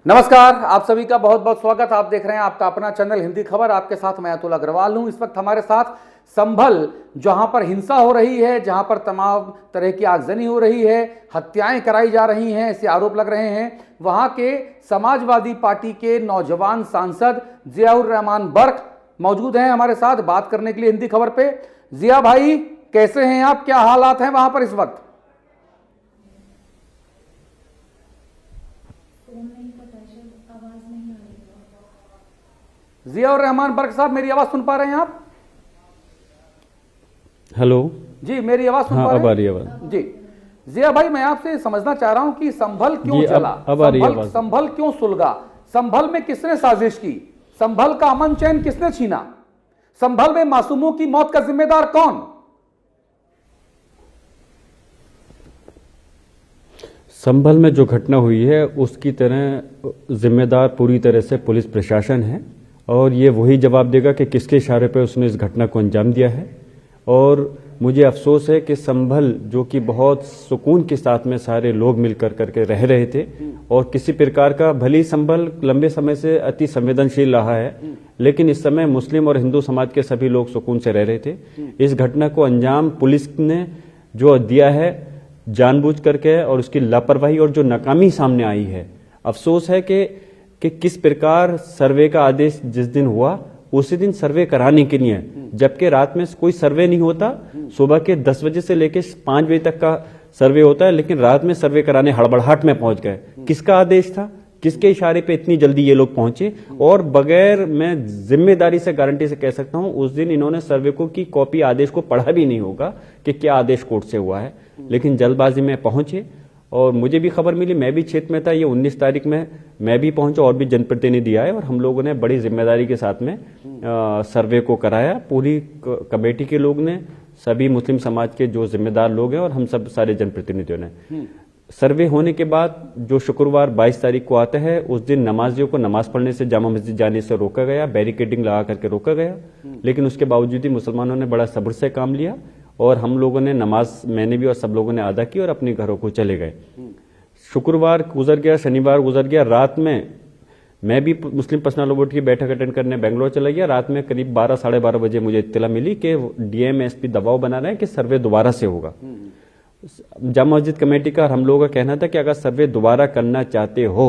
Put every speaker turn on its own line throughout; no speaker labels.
नमस्कार, आप सभी का बहुत बहुत स्वागत। आप देख रहे हैं आपका अपना चैनल हिंदी खबर। आपके साथ मैं अतुल अग्रवाल हूं। इस वक्त हमारे साथ संभल, जहां पर हिंसा हो रही है, जहां पर तमाम तरह की आगजनी हो रही है, हत्याएं कराई जा रही हैं, ऐसे आरोप लग रहे हैं, वहां के समाजवादी पार्टी के नौजवान सांसद जियाउर रहमान बर्क मौजूद हैं हमारे साथ बात करने के लिए हिंदी खबर पे। जिया भाई, कैसे हैं आप? क्या हालात हैं वहां पर इस वक्त? जियाउर रहमान बर्क साहब, मेरी आवाज सुन पा रहे हैं आप?
हेलो
जी, मेरी आवाज सुन पा रहे हैं?
अब आ रही है आवाज
जी। जिया भाई, मैं आपसे समझना चाह रहा हूं कि संभल क्यों
जी,
चला,
अब आ रही है आवाज।
संभल क्यों सुलगा, संभल में किसने साजिश की, संभल का अमन चैन किसने छीना, संभल में मासूमों की मौत का जिम्मेदार कौन?
संभल में जो घटना हुई है उसकी तरह जिम्मेदार पूरी तरह से पुलिस प्रशासन है और ये वही जवाब देगा कि किसके इशारे पर उसने इस घटना को अंजाम दिया है। और मुझे अफसोस है कि संभल, जो कि बहुत सुकून के साथ में सारे लोग मिलकर करके रह रहे थे और किसी प्रकार का, भले ही संभल लंबे समय से अति संवेदनशील रहा है, लेकिन इस समय मुस्लिम और हिंदू समाज के सभी लोग सुकून से रह रहे थे। इस घटना को अंजाम पुलिस ने जो दिया है जानबूझ करके, और उसकी लापरवाही और जो नाकामी सामने आई है, अफसोस है कि किस प्रकार सर्वे का आदेश जिस दिन हुआ उसी दिन सर्वे कराने के लिए, जबकि रात में कोई सर्वे नहीं होता, सुबह के 10 बजे से लेकर 5 बजे तक का सर्वे होता है, लेकिन रात में सर्वे कराने हड़बड़ाहट में पहुंच गए। किसका आदेश था, किसके इशारे पे इतनी जल्दी ये लोग पहुंचे? और बगैर, मैं जिम्मेदारी से गारंटी से कह सकता हूं, उस दिन इन्होंने सर्वे को की कॉपी आदेश को पढ़ा भी नहीं होगा कि क्या आदेश कोर्ट से हुआ है, लेकिन जल्दबाजी में पहुंचे। और मुझे भी खबर मिली, मैं भी क्षेत्र में था, ये 19 तारीख में मैं भी पहुंचा और भी जनप्रतिनिधि आए और हम लोगों ने बड़ी जिम्मेदारी के साथ में सर्वे को कराया। पूरी कमेटी के लोग ने, सभी मुस्लिम समाज के जो जिम्मेदार लोग हैं और हम सब सारे जनप्रतिनिधियों ने। सर्वे होने के बाद जो शुक्रवार 22 तारीख को आता है, उस दिन नमाजियों को नमाज पढ़ने से, जामा मस्जिद जाने से रोका गया, बैरिकेडिंग लगा करके रोका गया, लेकिन उसके बावजूद ही मुसलमानों ने बड़ा सब्र से काम लिया और हम लोगों ने नमाज, मैंने भी और सब लोगों ने अदा की और अपने घरों को चले गए। शुक्रवार गुजर गया, शनिवार गुजर गया, रात में मैं भी मुस्लिम पर्सनल बोर्ड की बैठक अटेंड करने बेंगलोर चला गया। रात में करीब 12 साढ़े 12 बजे मुझे इत्तला मिली कि डीएम एसपी दबाव बना रहे हैं कि सर्वे दोबारा से होगा। जामा मस्जिद कमेटी का और हम लोगों का कहना था कि अगर सर्वे दोबारा करना चाहते हो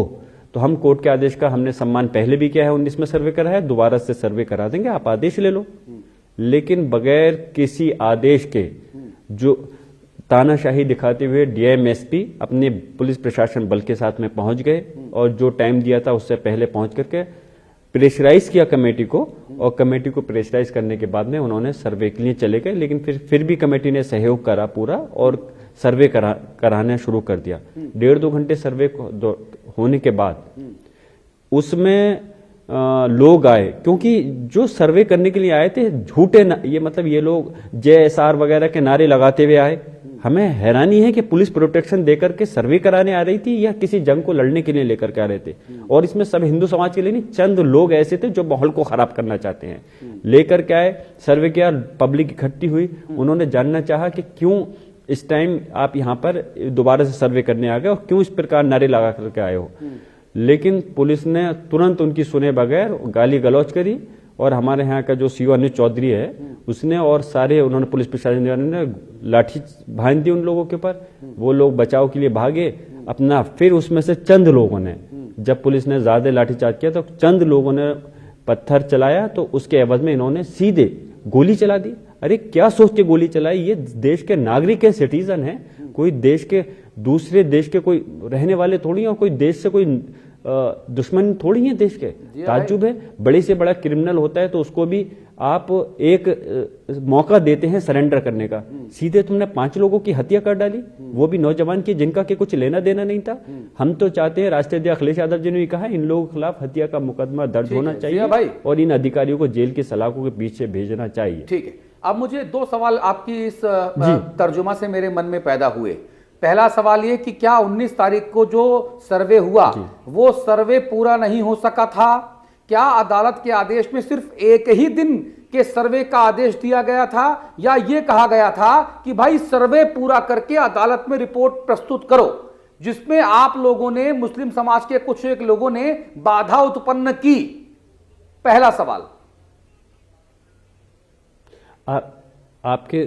तो हम कोर्ट के आदेश का हमने सम्मान पहले भी किया है, 19 में सर्वे करा है, दोबारा से सर्वे करा देंगे, आप आदेश ले लो। लेकिन बगैर किसी आदेश के जो तानाशाही दिखाते हुए डीएमएसपी अपने पुलिस प्रशासन बल के साथ में पहुंच गए और जो टाइम दिया था उससे पहले पहुंच करके प्रेशराइज किया कमेटी को, और कमेटी को प्रेशराइज करने के बाद में उन्होंने सर्वे के लिए चले गए। लेकिन फिर भी कमेटी ने सहयोग करा पूरा और सर्वे कराना शुरू कर दिया। 1.5-2 घंटे सर्वे होने के बाद उसमें लोग आए, क्योंकि जो सर्वे करने के लिए आए थे झूठे, ये मतलब ये लोग JSR वगैरह के नारे लगाते हुए आए। हमें हैरानी है कि पुलिस प्रोटेक्शन देकर के सर्वे कराने आ रही थी या किसी जंग को लड़ने के लिए लेकर के आ रहे थे। और इसमें सब हिंदू समाज के लिए नहीं, चंद लोग ऐसे थे जो माहौल को खराब करना चाहते हैं, लेकर के आए, सर्वे किया, पब्लिक इकट्ठी हुई, उन्होंने जानना चाहा कि क्यों इस टाइम आप यहाँ पर दोबारा से सर्वे करने आ गए और क्यों इस प्रकार नारे लगा करके आए हो। लेकिन पुलिस ने तुरंत उनकी सुने बगैर गाली गलौज करी और हमारे यहाँ का जो सीओ अनिल चौधरी है उसने और सारे, उन्होंने पुलिस प्रशासन ने लाठी भांज दी उन लोगों के ऊपर। वो लोग बचाव के लिए भागे अपना, फिर उसमें से चंद लोगों ने, जब पुलिस ने ज्यादा लाठीचार्ज किया तो चंद लोगों ने पत्थर चलाया, तो उसके एवज में इन्होंने सीधे गोली चला दी। अरे क्या सोच के गोली चलाई? ये देश के नागरिक है, सिटीजन है, कोई देश के, दूसरे देश के कोई रहने वाले थोड़ी, और कोई देश से कोई दुश्मन थोड़ी है देश के। ताज्जुब है, बड़े से बड़ा क्रिमिनल होता है तो उसको भी आप एक मौका देते हैं सरेंडर करने का, सीधे तुमने 5 लोगों की हत्या कर डाली, वो भी नौजवान की जिनका के कुछ लेना देना नहीं था। हम तो चाहते हैं, राष्ट्रीय अध्यक्ष अखिलेश यादव जी ने भी कहा, इन लोगों के खिलाफ हत्या का मुकदमा दर्ज होना चाहिए और इन अधिकारियों को जेल की सलाखों के पीछे भेजना चाहिए।
ठीक है, अब मुझे 2 सवाल आपकी इस तर्जुमा से मेरे मन में पैदा हुए। पहला सवाल ये कि क्या 19 तारीख को जो सर्वे हुआ वो सर्वे पूरा नहीं हो सका था? क्या अदालत के आदेश में सिर्फ एक ही दिन के सर्वे का आदेश दिया गया था, या यह कहा गया था कि भाई सर्वे पूरा करके अदालत में रिपोर्ट प्रस्तुत करो? जिसमें आप लोगों ने, मुस्लिम समाज के कुछ एक लोगों ने बाधा उत्पन्न की? पहला सवाल।
आपके,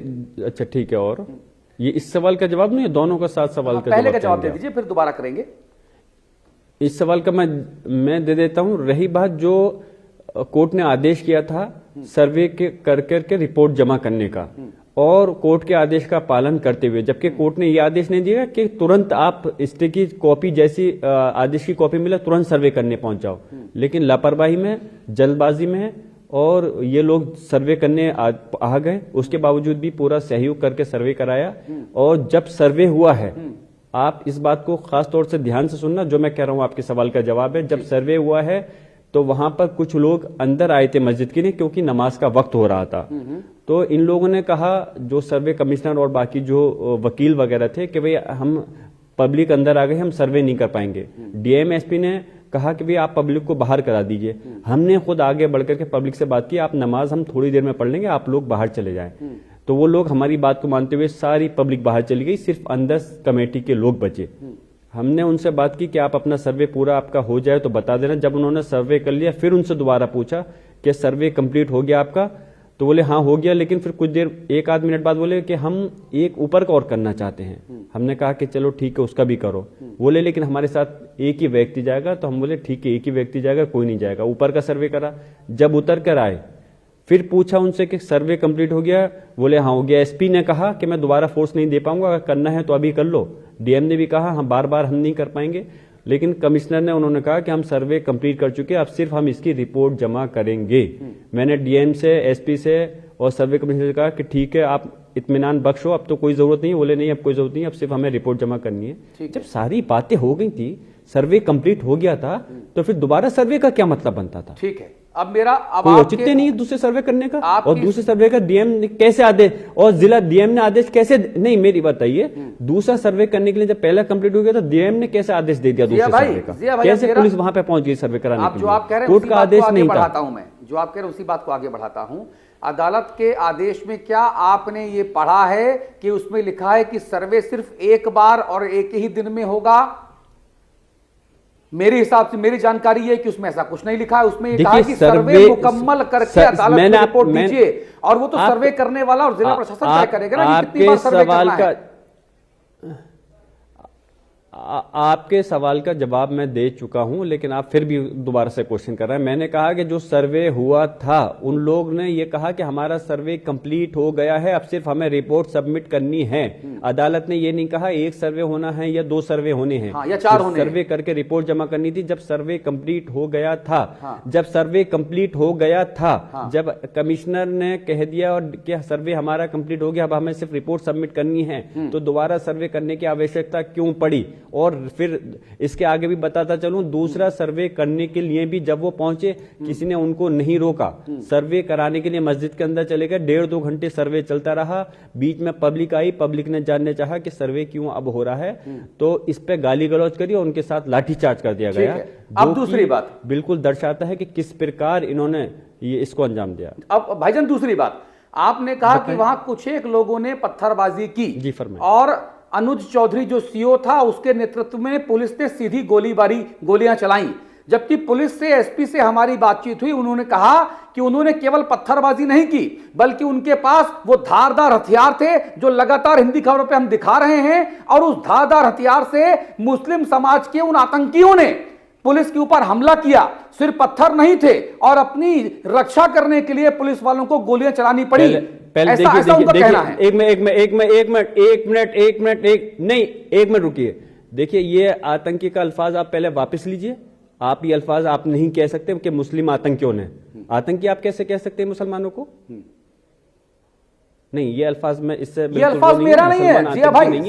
अच्छा ठीक है, और ये इस सवाल का जवाब नहीं है, दोनों का साथ सवाल का
पहले का जवाब दे दीजिए, फिर दोबारा करेंगे।
इस सवाल का मैं दे देता हूं। रही बात जो कोर्ट ने आदेश किया था सर्वे के करके रिपोर्ट जमा करने का, और कोर्ट के आदेश का पालन करते हुए, जबकि कोर्ट ने यह आदेश नहीं दिया कि तुरंत आप इसकी की कॉपी, जैसी आदेश की कॉपी मिले तुरंत सर्वे करने पहुंच जाओ, लेकिन लापरवाही में, जल्दबाजी में, और ये लोग सर्वे करने आ गए। उसके बावजूद भी पूरा सहयोग करके सर्वे कराया, और जब सर्वे हुआ है, आप इस बात को खास तौर से ध्यान से सुनना, जो मैं कह रहा हूं आपके सवाल का जवाब है। जब सर्वे हुआ है तो वहां पर कुछ लोग अंदर आए थे मस्जिद के लिए, क्योंकि नमाज का वक्त हो रहा था। तो इन लोगों ने कहा, जो सर्वे कमिश्नर और बाकी जो वकील वगैरह थे, कि भाई हम पब्लिक अंदर आ गए, हम सर्वे नहीं कर पाएंगे। डीएम एसपी ने कहा कि भाई आप पब्लिक को बाहर करा दीजिए। हमने खुद आगे बढ़कर के पब्लिक से बात की, आप नमाज हम थोड़ी देर में पढ़ लेंगे, आप लोग बाहर चले जाएं। तो वो लोग हमारी बात को मानते हुए सारी पब्लिक बाहर चली गई, सिर्फ अंदर कमेटी के लोग बचे। हमने उनसे बात की कि आप अपना सर्वे पूरा आपका हो जाए तो बता देना। जब उन्होंने सर्वे कर लिया, फिर उनसे दोबारा पूछा कि सर्वे कंप्लीट हो गया आपका? तो बोले हाँ हो गया, लेकिन फिर कुछ देर, एक आध मिनट बाद बोले कि हम एक ऊपर का और करना चाहते हैं। हमने कहा कि चलो ठीक है, उसका भी करो। बोले लेकिन हमारे साथ एक ही व्यक्ति जाएगा। तो हम बोले ठीक है, एक ही व्यक्ति जाएगा, कोई नहीं जाएगा। ऊपर का सर्वे करा। जब उतर कर आए, फिर पूछा उनसे कि सर्वे कंप्लीट हो गया? बोले हाँ हो गया। एसपी ने कहा कि मैं दोबारा फोर्स नहीं दे पाऊंगा, अगर करना है तो अभी कर लो। डीएम ने भी कहा हम बार बार हम नहीं कर पाएंगे, लेकिन कमिश्नर ने, उन्होंने कहा कि हम सर्वे कंप्लीट कर चुके हैं, अब सिर्फ हम इसकी रिपोर्ट जमा करेंगे। मैंने डीएम से, एसपी से और सर्वे कमिश्नर से कहा कि ठीक है, आप इत्मीनान बख्शो, अब तो कोई जरूरत नहीं है। बोले नहीं, अब कोई जरूरत नहीं है, अब सिर्फ हमें रिपोर्ट जमा करनी है। जब सारी बातें हो गई थी, सर्वे कंप्लीट हो गया था, तो फिर दोबारा सर्वे का क्या मतलब बनता था?
ठीक है, अब मेरा, अब
कोई औचित्य नहीं है दूसरे सर्वे करने का। और दूसरे सर्वे का डीएम ने कैसे आदेश, और जिला डीएम ने आदेश कैसे, नहीं मेरी बताइए, दूसरा सर्वे करने के लिए जब पहला कंप्लीट हो गया तो डीएम ने कैसे आदेश दे दिया दूसरे सर्वे का? कैसे पुलिस वहां पे पहुंच गई सर्वे कराने के लिए? कोर्ट का आदेश नहीं था।
जो आप कह रहे हैं उसी बात को आगे बढ़ाता हूं। अदालत के आदेश में क्या आपने ये पढ़ा है कि उसमें लिखा है कि सर्वे सिर्फ एक बार और एक ही दिन में होगा? मेरे हिसाब से, मेरी जानकारी है कि उसमें ऐसा कुछ नहीं लिखा है। उसमें ये कहा है कि सर्वे मुकम्मल करके अदालत को रिपोर्ट दीजिए, और वो तो सर्वे करने वाला और जिला प्रशासन तय करेगा ना कि कितनी बार सर्वे करना है।
आपके सवाल का जवाब मैं दे चुका हूं, लेकिन आप फिर भी दोबारा से क्वेश्चन कर रहे हैं। मैंने कहा कि जो सर्वे हुआ था, उन लोग ने ये कहा कि हमारा सर्वे कंप्लीट हो गया है, अब सिर्फ हमें रिपोर्ट सबमिट करनी है। अदालत ने ये नहीं कहा एक सर्वे होना है या 2 सर्वे होने हैं,
या 4 होने हैं।
सर्वे करके रिपोर्ट जमा करनी थी जब सर्वे कंप्लीट हो गया था। जब सर्वे कंप्लीट हो गया था, जब कमिश्नर ने कह दिया और कि सर्वे हमारा कंप्लीट हो गया, अब हमें सिर्फ रिपोर्ट सबमिट करनी है, तो दोबारा सर्वे करने की आवश्यकता क्यों पड़ी? और फिर इसके आगे भी बताता चलूं, दूसरा सर्वे करने के लिए भी जब वो पहुंचे, किसी ने उनको नहीं रोका। सर्वे कराने के लिए मस्जिद के अंदर चले गए, 1.5-2 घंटे सर्वे चलता रहा। बीच में पब्लिक आई, पब्लिक ने जानने चाहा कि सर्वे क्यों अब हो रहा है, तो इस पे गाली गलौज करी और उनके साथ लाठीचार्ज कर दिया गया।
अब दूसरी बात
बिल्कुल दर्शाता है कि किस प्रकार इन्होंने ये इसको अंजाम दिया।
अब भाईजान दूसरी बात, आपने कहा कि वहां कुछ एक लोगों ने पत्थरबाजी की।
जी फरमाइए।
और अनुज चौधरी जो सीओ था, उसके नेतृत्व में पुलिस ने सीधी गोलियां चलाई। जबकि पुलिस से, एसपी से हमारी बातचीत हुई, उन्होंने कहा कि उन्होंने केवल पत्थरबाजी नहीं की, बल्कि उनके पास वो धारदार हथियार थे जो लगातार हिंदी खबरों पे हम दिखा रहे हैं। और उस धारदार हथियार से मुस्लिम समाज के उन आतंकियों ने पुलिस के ऊपर हमला किया। सिर्फ पत्थर नहीं थे, और अपनी रक्षा करने के लिए पुलिस वालों को गोलियां चलानी पड़ी।
पहले
ऐसा उनका कहना है।
एक मिनट रुकिए। देखिए, ये आतंकी का अल्फाज आप पहले वापस लीजिए। आप ये अल्फाज आप नहीं कह सकते कि मुस्लिम आतंकियों ने। आतंकी आप कैसे कह सकते हैं मुसलमानों को? नहीं, ये अल्फाज में इससे,
ये अल्फाज मेरा नहीं है जिया भाई,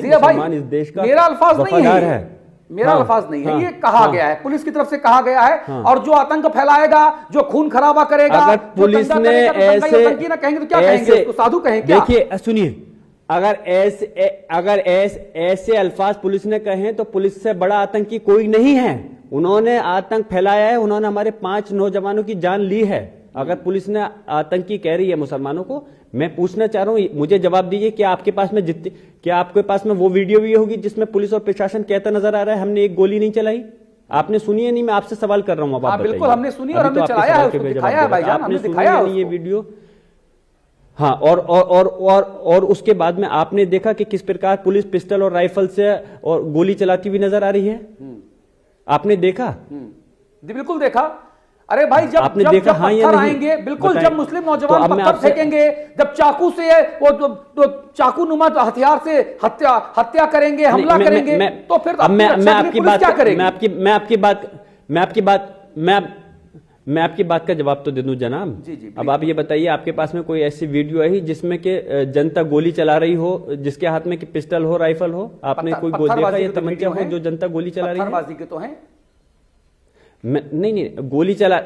इस देश का
मेरा अल्फाज नहीं है, मेरा अल्फाज नहीं है, ये कहा गया है, पुलिस की तरफ से कहा गया है। और जो आतंक फैलाएगा, जो खून खराबा करेगा,
अगर पुलिस ने ऐसे
ना कहेंगे तो क्या कहेंगे? उसको साधु कहेंगे क्या?
देखिए सुनिए, अगर ऐसे अल्फाज पुलिस ने कहे तो पुलिस से बड़ा आतंकी कोई नहीं है। उन्होंने आतंक फैलाया है, उन्होंने हमारे 5 नौजवानों की जान ली है। अगर पुलिस ने आतंकी कह रही है मुसलमानों को, मैं पूछना चाह रहा हूं, मुझे जवाब दीजिए, क्या आपके पास में वो वीडियो भी होगी जिसमें पुलिस और प्रशासन कहता नजर आ रहा है हमने एक गोली नहीं चलाई? आपने सुनी है? नहीं, मैं आपसे सवाल कर रहा हूं। अब आप बताइए।
बिल्कुल हमने सुनी और हमने चलाया है, उसको दिखाया है भाईजान, हमने दिखाया है
ये वीडियो। हाँ, और उसके बाद में आपने देखा कि किस प्रकार पुलिस पिस्टल और राइफल से और गोली चलाती हुई नजर आ रही है। आपने देखा?
जी बिल्कुल देखा। अरे भाई जब
आपने
जब,
देखा?
जब
हाँ
पत्थर आएंगे, बिल्कुल जब मुस्लिम नौजवान पत्थर फेंकेंगे, जब चाकू से वो चाकू नुमा हथियार से हत्या करेंगे, हमला करेंगे, तो फिर
मैं आपकी बात का जवाब तो दे दूं जनाब।
जी,
अब आप ये बताइए, आपके पास में कोई ऐसी वीडियो है जिसमें कि जनता गोली चला रही हो, जिसके हाथ में कि पिस्टल हो, राइफल हो? आपने कोई देखा या तमंचा हो जो जनता गोली चला रही है?
पत्थरबाजी के तो हैं।
नहीं, गोली चला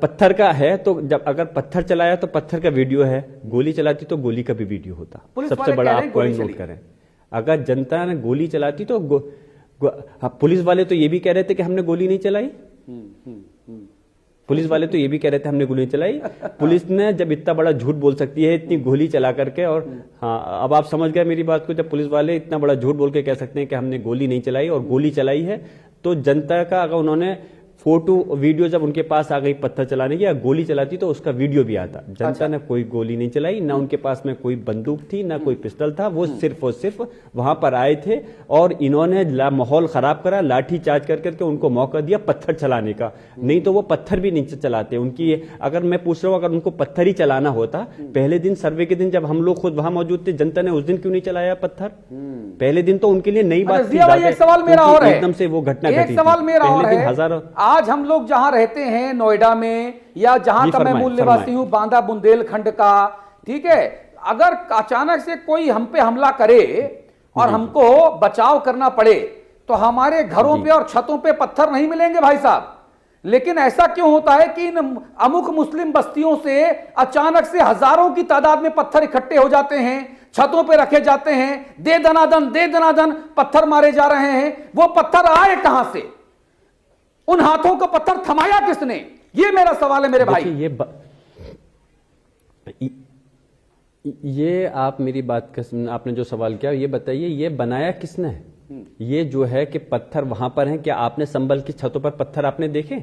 पत्थर का है तो जब अगर पत्थर चलाया तो पत्थर का वीडियो है, गोली चलाती तो गोली का भी वीडियो होता। सबसे बड़ा आप पॉइंट नोट करें, अगर जनता ने गोली चलाती तो पुलिस वाले तो ये भी कह रहे थे कि हमने गोली नहीं चलाई। पुलिस वाले तो ये भी कह रहे थे हमने गोली चलाई। पुलिस ने जब इतना बड़ा झूठ बोल सकती है इतनी गोली चला करके, और हाँ अब आप समझ गए मेरी बात को, जब पुलिस वाले इतना बड़ा झूठ बोल के कह सकते हैं कि हमने गोली नहीं चलाई और गोली चलाई है, तो जनता का अगर उन्होंने फोटो वीडियो जब उनके पास आ गई पत्थर चलाने की या गोली चलाती तो उसका वीडियो भी आता। जनता ने कोई गोली नहीं चलाई, ना उनके पास में कोई बंदूक थी, ना कोई पिस्टल था, वो सिर्फ और सिर्फ वहां पर आए थे और इन्होंने माहौल खराब करा, लाठी चार्ज कर करके उनको मौका दिया पत्थर चलाने का। नहीं तो वो पत्थर भी नहीं चलाते। उनकी अगर मैं पूछ रहा हूं, अगर उनको पत्थर ही चलाना होता, पहले दिन सर्वे के दिन जब हम लोग खुद वहां मौजूद थे, जनता ने उस दिन क्यों नहीं चलाया पत्थर? पहले दिन तो उनके लिए नई बात थी।
एक सवाल मेरा और है,
एकदम से वो घटना घटी।
एक सवाल मेरा और है,
हजारों
आज हम लोग जहां रहते हैं नोएडा में, या जहां का मैं मूल निवासी हूं बांदा बुंदेलखंड का, ठीक है, अगर अचानक से कोई हम पे हमला करे और हमको बचाव करना पड़े तो हमारे घरों पे और छतों पे पत्थर नहीं मिलेंगे भाई साहब। लेकिन ऐसा क्यों होता है कि इन अमुक मुस्लिम बस्तियों से अचानक से हजारों की तादाद में पत्थर इकट्ठे हो जाते हैं, छतों पे रखे जाते हैं, दे दनादन पत्थर मारे जा रहे हैं। वो पत्थर आए कहां से? उन हाथों को पत्थर थमाया किसने? ये मेरा सवाल है मेरे भाई।
ये आप मेरी बात का आपने जो सवाल किया ये बताइए, ये बनाया किसने? ये जो है कि पत्थर वहां पर हैं, क्या आपने संभल की छतों पर पत्थर आपने देखे?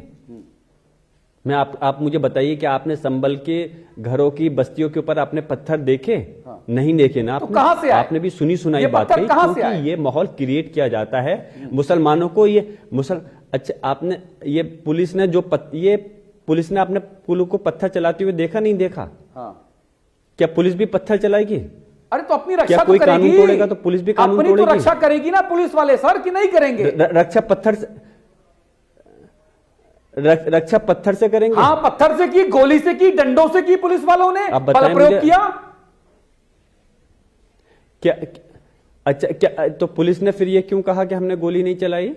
मैं आप मुझे बताइए कि आपने संभल के घरों की बस्तियों के ऊपर आपने पत्थर देखे? हाँ। नहीं देखे ना आपने।
तो कहाँ से
आपने भी सुनी सुनाई बात कही, क्योंकि ये माहौल क्रिएट किया जाता है मुसलमानों को। अच्छा, आपने ये पुलिस ने पुलिस ने अपने पुल को पत्थर चलाते हुए देखा? नहीं देखा। हाँ। क्या पुलिस भी पत्थर चलाएगी?
अरे तो अपनी रक्षा
तो करेगी। कानून तोड़ेगा तो पुलिस भी कानून तोड़ेगी।
अपनी तो रक्षा करेगी ना पुलिस वाले सर, कि नहीं करेंगे?
रक्षा पत्थर से करेंगे।
हाँ, पत्थर से की, गोली से की, डंडों से की, पुलिस वालों ने बल प्रयोग किया।
क्या अच्छा, क्या तो पुलिस ने फिर ये क्यों कहा कि हमने गोली नहीं चलाई?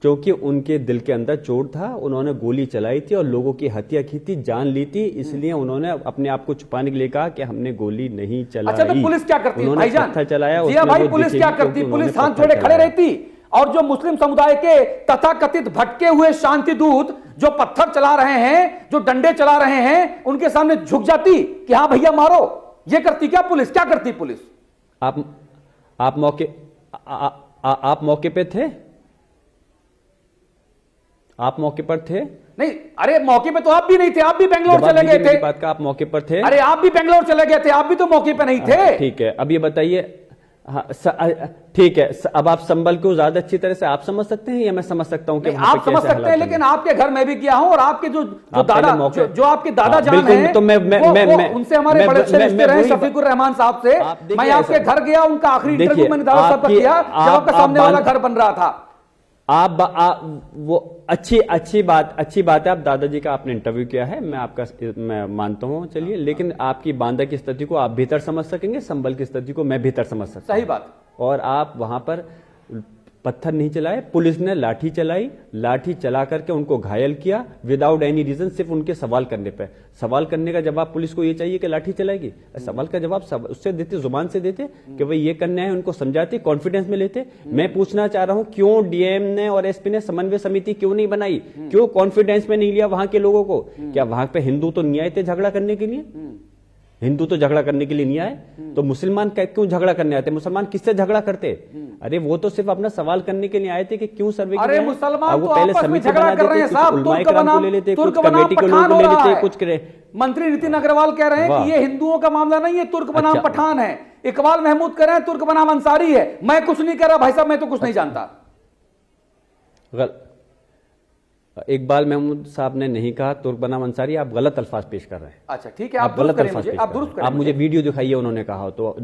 क्योंकि उनके दिल के अंदर चोट था, उन्होंने गोली चलाई थी और लोगों की हत्या की थी, जान ली थी, इसलिए उन्होंने अपने आप को छुपाने के लिए कहा कि हमने गोली नहीं चलाई।
अच्छा, तो पुलिस क्या करती है भाईजान?
पत्थर चलाया
भाई, पुलिस क्या करती? पुलिस हाथ जोड़े खड़े रहती और जो मुस्लिम समुदाय के तथाकथित भटके हुए शांति दूत जो पत्थर चला रहे हैं, जो डंडे चला रहे हैं, उनके सामने झुक जाती कि हाँ भैया मारो? ये करती क्या पुलिस? क्या करती पुलिस?
आप मौके पे थे? आप मौके पर थे?
नहीं, अरे मौके पे तो आप भी नहीं थे, आप भी बेंगलोर चले गए थे।
बात का आप मौके पर थे?
अरे आप भी बेंगलोर चले गए थे, आप भी तो मौके पे नहीं थे।
ठीक है, अब ये बताइए। हाँ, ठीक है, अब आप संभल को ज्यादा अच्छी तरह से आप समझ सकते हैं या मैं समझ सकता हूँ?
आप समझ सकते हैं, लेकिन आपके घर में भी गया हूँ और आपके जो दादा जो आपके दादा जान हैं,
तो मैं
उनसे हमारे बड़े अच्छे रिश्ते रहे शफीकुर रहमान साहब से। मैं आपके घर गया, उनका आखिरी इंटरव्यू मैंने दादा साहब का किया जब आपका सामने वाला घर बन रहा था।
वो अच्छी बात है, आप दादाजी का आपने इंटरव्यू किया है, मैं मानता हूं, चलिए। लेकिन आपकी बांदा की स्थिति को आप बेहतर समझ सकेंगे, संभल की स्थिति को मैं बेहतर समझ सकता हूं।
सही बात।
और आप वहां पर पत्थर नहीं चलाए, पुलिस ने लाठी चलाई, लाठी चला करके उनको घायल किया विदाउट एनी रीजन, सिर्फ उनके सवाल करने पे। सवाल करने का जवाब पुलिस को ये चाहिए कि लाठी चलाएगी? सवाल का जवाब उससे देते, जुबान से देते कि भाई ये करना है, उनको समझाते, कॉन्फिडेंस में लेते। मैं पूछना चाह रहा हूं, क्यों डीएम ने और एसपी ने समन्वय समिति क्यों नहीं बनाई? क्यों कॉन्फिडेंस में नहीं लिया वहां के लोगों को? क्या वहां पे हिंदू तो नहीं आए थे झगड़ा करने के लिए? हिंदू तो झगड़ा करने के लिए नहीं आए, तो मुसलमान क्यों झगड़ा करने आते? मुसलमान किससे झगड़ा करते? अरे वो तो सिर्फ अपना सवाल करने के लिए आए थे कि क्यों सर्वे के लिए।
अरे मुसलमान तो
पहले
आपस में
समिति
झगड़ा
बना
कर रहे हैं
देते,
साहब,
कुछ उलमाए किराम को ले लेते, कुछ कमेटी के लोगों को ले लेते, कुछ
मंत्री नितिन अग्रवाल कह रहे हैं कि ये हिंदुओं का मामला नहीं है, तुर्क बनाम पठान है। इकबाल महमूद कह रहे हैं तुर्क बनाम अंसारी है। मैं कुछ नहीं कह रहा भाई साहब, मैं तो कुछ नहीं जानता।
इकबाल महमूद साहब ने नहीं कहा तुर्क बनाम अंसारी, आप गलत अल्फाज पेश कर रहे हैं।
अच्छा ठीक है,
आप गलत अल्फाज पेश कर रहे हैं। आप मुझे वीडियो दिखाइए उन्होंने कहा हो तो।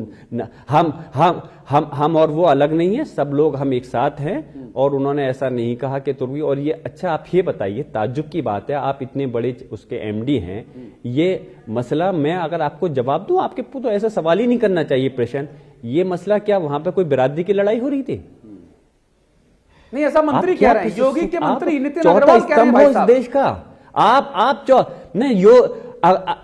हम और वो अलग नहीं है, सब लोग हम एक साथ हैं, और उन्होंने ऐसा नहीं कहा कि तुर्की। और ये अच्छा, आप ये बताइए, ताज्जुब की बात है, आप इतने बड़े उसके एमडी हैं, ये मसला मैं अगर आपको जवाब दूं, आपके तो ऐसा सवाल ही नहीं करना चाहिए प्रश्न। ये मसला क्या वहां पे कोई बिरादरी की लड़ाई हो रही थी?
नहीं, ऐसा मंत्री कह रहे हैं, योगी के मंत्री नितिन अग्रवाल कह रहे हैं भाई साहब।
देश का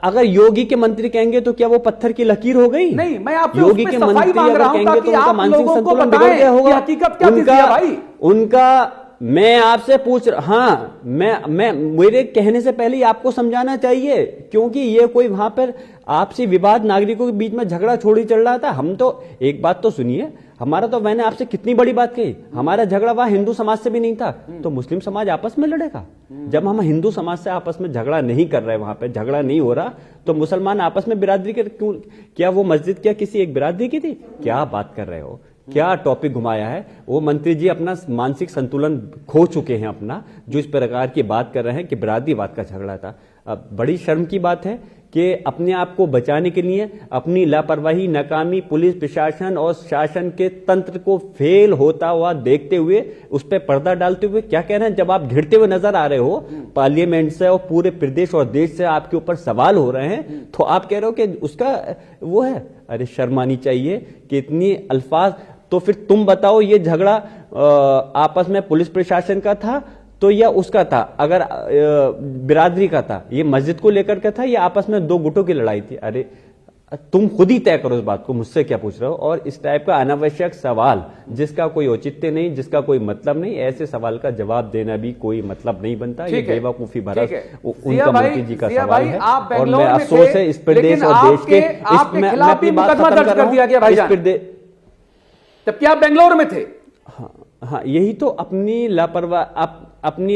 अगर योगी के मंत्री कहेंगे तो क्या वो पत्थर की लकीर हो गई?
नहीं, मैं आपसे
योगी के मंत्री अगर कहेंगे तो उनका मानसिक संतुलन बिगड़ गया होगा।
हकीकत क्या थी भाई?
उनका मैं आपसे पूछ रहा, हाँ, मैं मेरे कहने से पहले ही आपको समझाना चाहिए, क्योंकि ये कोई वहां पर आपसी विवाद, नागरिकों के बीच में झगड़ा छोड़ी चल रहा था। हम तो एक बात तो सुनिए, हमारा तो, मैंने आपसे कितनी बड़ी बात कही, हमारा झगड़ा वहां हिंदू समाज से भी नहीं था, तो मुस्लिम समाज आपस में लड़ेगा? जब हम हिंदू समाज से आपस में झगड़ा नहीं कर रहे, वहां पे झगड़ा नहीं हो रहा, तो मुसलमान आपस में बिरादरी के क्यों? क्या वो मस्जिद क्या किसी एक बिरादरी की थी? क्या बात कर रहे हो? क्या टॉपिक घुमाया है? वो मंत्री जी अपना मानसिक संतुलन खो चुके हैं अपना, जो इस प्रकार की बात कर रहे हैं कि बिरादरीवाद का झगड़ा था। अब बड़ी शर्म की बात है कि अपने आप को बचाने के लिए अपनी लापरवाही, नाकामी, पुलिस प्रशासन और शासन के तंत्र को फेल होता हुआ देखते हुए, उस पर पर्दा डालते हुए क्या कह रहे हैं? जब आप घिरते हुए नजर आ रहे हो पार्लियामेंट से और पूरे प्रदेश और देश से आपके ऊपर सवाल हो रहे हैं, तो आप कह रहे हो कि उसका वो है। अरे शर्म आनी चाहिए कि इतनी अल्फाज। तो फिर तुम बताओ, ये झगड़ा आपस में पुलिस प्रशासन का था तो या उसका था? अगर बिरादरी का था, ये मस्जिद को लेकर के था या आपस में दो गुटों की लड़ाई थी? अरे तुम खुद ही तय करो इस बात को, मुझसे क्या पूछ रहे हो? और इस टाइप का अनावश्यक सवाल जिसका कोई औचित्य नहीं, जिसका कोई मतलब नहीं, ऐसे सवाल का जवाब देना भी कोई मतलब नहीं बनता। ये बेवकूफी भरा उनका मोदी जी का सवाल है, और मैं अफसोस है इस प्रदेश और देश के, मैं अपनी बात खत्म कर रहा हूं।
तब क्या आप बेंगलोर में थे?
हाँ, यही तो अपनी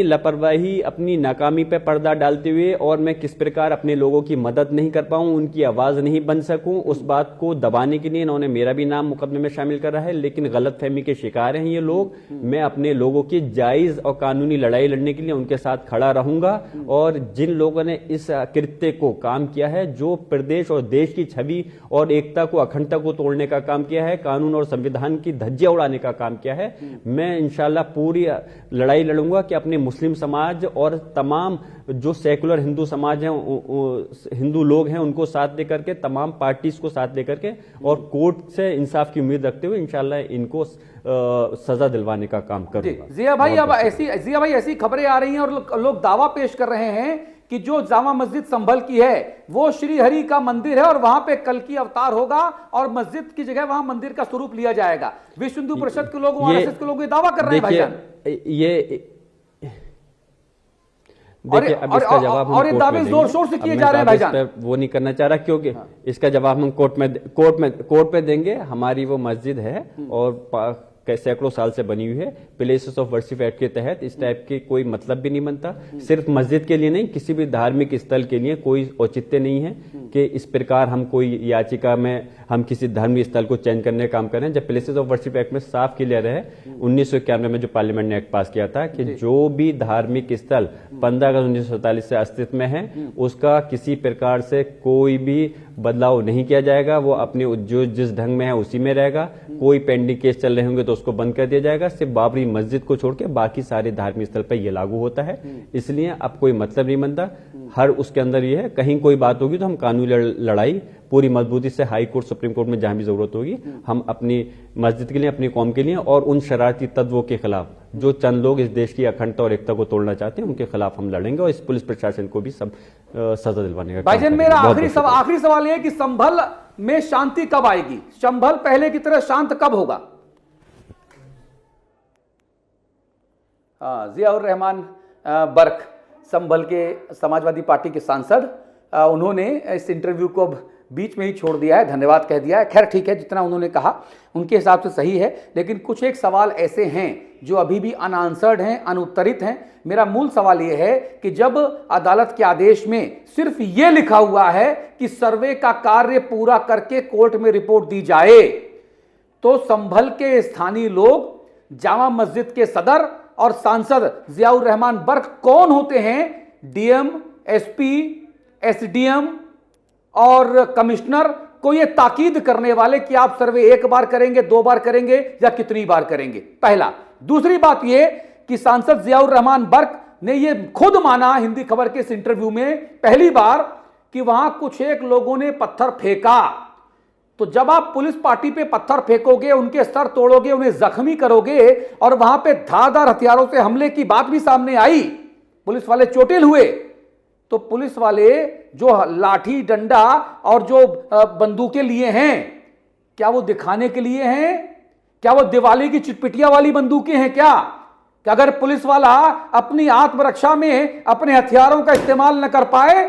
लापरवाही, अपनी नाकामी पे पर्दा डालते हुए, और मैं किस प्रकार अपने लोगों की मदद नहीं कर पाऊं, उनकी आवाज नहीं बन सकूं, उस बात को दबाने के लिए इन्होंने मेरा भी नाम मुकदमे में शामिल करा है। लेकिन गलतफहमी के शिकार हैं ये लोग। मैं अपने लोगों की जायज और कानूनी लड़ाई लड़ने के लिए उनके साथ खड़ा रहूंगा, और जिन लोगों ने इस कृत्य को काम किया है, जो प्रदेश और देश की छवि और एकता को, अखंडता को तोड़ने का काम किया है, कानून और संविधान की धज्जियां उड़ाने का काम किया है, मैं इंशाल्लाह पूरी लड़ाई लड़ूंगा कि अपने मुस्लिम समाज और तमाम जो सेकुलर हिंदू समाज हैं, हिंदू लोग हैं, उनको साथ देकर के, तमाम पार्टीज को साथ देकर के, और कोर्ट से इंसाफ की उम्मीद रखते हुए इंशाल्लाह इनको सजा दिलवाने का काम करूंगा।
जिया भाई, अब ऐसी खबरें आ रही हैं और लोग दावा पेश कर रहे हैं कि जो जामा मस्जिद संभल की है वो श्री हरि का मंदिर है, और वहां पे कल की अवतार होगा और मस्जिद की जगह वहां मंदिर का स्वरूप लिया जाएगा। विश्व हिंदू परिषद के लोग, आरएसएस के लोग ये दावा कर रहे हैं भाईजान।
देखिए, अब इसका जवाब
और ये दावे जोर शोर से किए जा रहे हैं भाईजान।
वो नहीं करना चाह रहा, क्योंकि इसका जवाब हम कोर्ट में देंगे। हमारी वो मस्जिद है और सैकड़ों साल से बनी हुई है, प्लेसेस ऑफ वर्शिप एक्ट के तहत। इस टाइप के कोई मतलब भी नहीं बनता। सिर्फ मस्जिद के लिए नहीं, किसी भी धार्मिक स्थल के लिए कोई औचित्य नहीं है कि इस प्रकार हम कोई याचिका में हम किसी धार्मिक स्थल को चेंज करने का काम करें, जब प्लेसेस ऑफ वर्शिप एक्ट में साफ क्लियर है 1991 में जो पार्लियामेंट ने एक्ट पास किया था कि जो भी धार्मिक स्थल 15 अगस्त 1947 से अस्तित्व में है, उसका किसी प्रकार से कोई भी बदलाव नहीं किया जाएगा। वो अपने जो जिस ढंग में है उसी में रहेगा। कोई पेंडिंग केस चल रहे होंगे तो उसको बंद कर दिया जाएगा। सिर्फ बाबरी मस्जिद को छोड़ के बाकी सारे धार्मिक स्थल पर यह लागू होता है। इसलिए अब कोई मतलब नहीं बनता। हर उसके अंदर ये है, कहीं कोई बात होगी तो हम कानूनी लड़ाई पूरी मजबूती से हाई कोर्ट, सुप्रीम कोर्ट में जहां भी जरूरत होगी, हम अपनी मस्जिद के लिए, अपनी कौम के लिए और उन शरारती तत्वों के खिलाफ जो चंद लोग इस देश की अखंडता और एकता को तोड़ना चाहते हैं, उनके खिलाफ हम लड़ेंगे और इस पुलिस प्रशासन को भी सब सजा दिलवाने का
भाईजान, मेरा आखिरी सवाल यह है कि संभल में शांति कब आएगी? संभल पहले की तरह शांत कब होगा? जियाउर रहमान बर्क, संभल के समाजवादी पार्टी के सांसद, उन्होंने इस इंटरव्यू को अब बीच में ही छोड़ दिया है, धन्यवाद कह दिया है। खैर ठीक है, जितना उन्होंने कहा उनके हिसाब से सही है, लेकिन कुछ एक सवाल ऐसे हैं जो अभी भी अनआंसर्ड हैं, अनुत्तरित हैं। मेरा मूल सवाल यह है कि जब अदालत के आदेश में सिर्फ यह लिखा हुआ है कि सर्वे का कार्य पूरा करके कोर्ट में रिपोर्ट दी जाए, तो संभल के स्थानीय लोग, जामा मस्जिद के सदर और सांसद जियाउर रहमान बर्क कौन होते हैं? डीएम, एसपी, एसडीएम और कमिश्नर को यह ताकीद करने वाले कि आप सर्वे एक बार करेंगे, 2 बार करेंगे या कितनी बार करेंगे? पहला। दूसरी बात यह कि सांसद जियाउर रहमान बर्क ने यह खुद माना हिंदी खबर के इस इंटरव्यू में पहली बार कि वहां कुछ एक लोगों ने पत्थर फेंका। तो जब आप पुलिस पार्टी पे पत्थर फेंकोगे, उनके सर तोड़ोगे, उन्हें जख्मी करोगे और वहां पे धारदार हथियारों से हमले की बात भी सामने आई, पुलिस वाले चोटिल हुए, तो पुलिस वाले जो लाठी डंडा और जो बंदूकें लिए हैं, क्या वो दिखाने के लिए हैं? क्या वो दिवाली की चिटपिटिया वाली बंदूकें हैं क्या? कि अगर पुलिस वाला अपनी आत्मरक्षा में अपने हथियारों का इस्तेमाल न कर पाए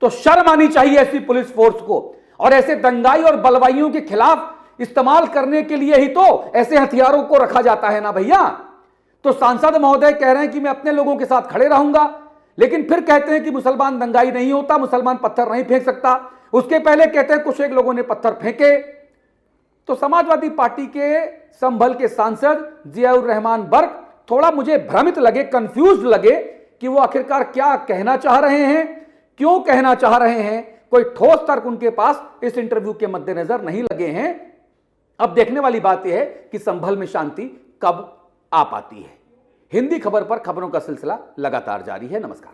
तो शर्म आनी चाहिए ऐसी पुलिस फोर्स को। और ऐसे दंगाई और बलवाइयों के खिलाफ इस्तेमाल करने के लिए ही तो ऐसे हथियारों को रखा जाता है ना भैया। तो सांसद महोदय कह रहे हैं कि मैं अपने लोगों के साथ खड़े रहूंगा, लेकिन फिर कहते हैं कि मुसलमान दंगाई नहीं होता, मुसलमान पत्थर नहीं फेंक सकता। उसके पहले कहते हैं कुछ एक लोगों ने पत्थर फेंके। तो समाजवादी पार्टी के संभल के सांसद जियाउर रहमान बर्क थोड़ा मुझे भ्रमित लगे, कंफ्यूज्ड लगे कि वो आखिरकार क्या कहना चाह रहे हैं, क्यों कहना चाह रहे हैं। कोई ठोस तर्क उनके पास इस इंटरव्यू के मद्देनजर नहीं लगे हैं। अब देखने वाली बात यह है कि संभल में शांति कब आ पाती है। हिंदी खबर पर खबरों का सिलसिला लगातार जारी है। नमस्कार।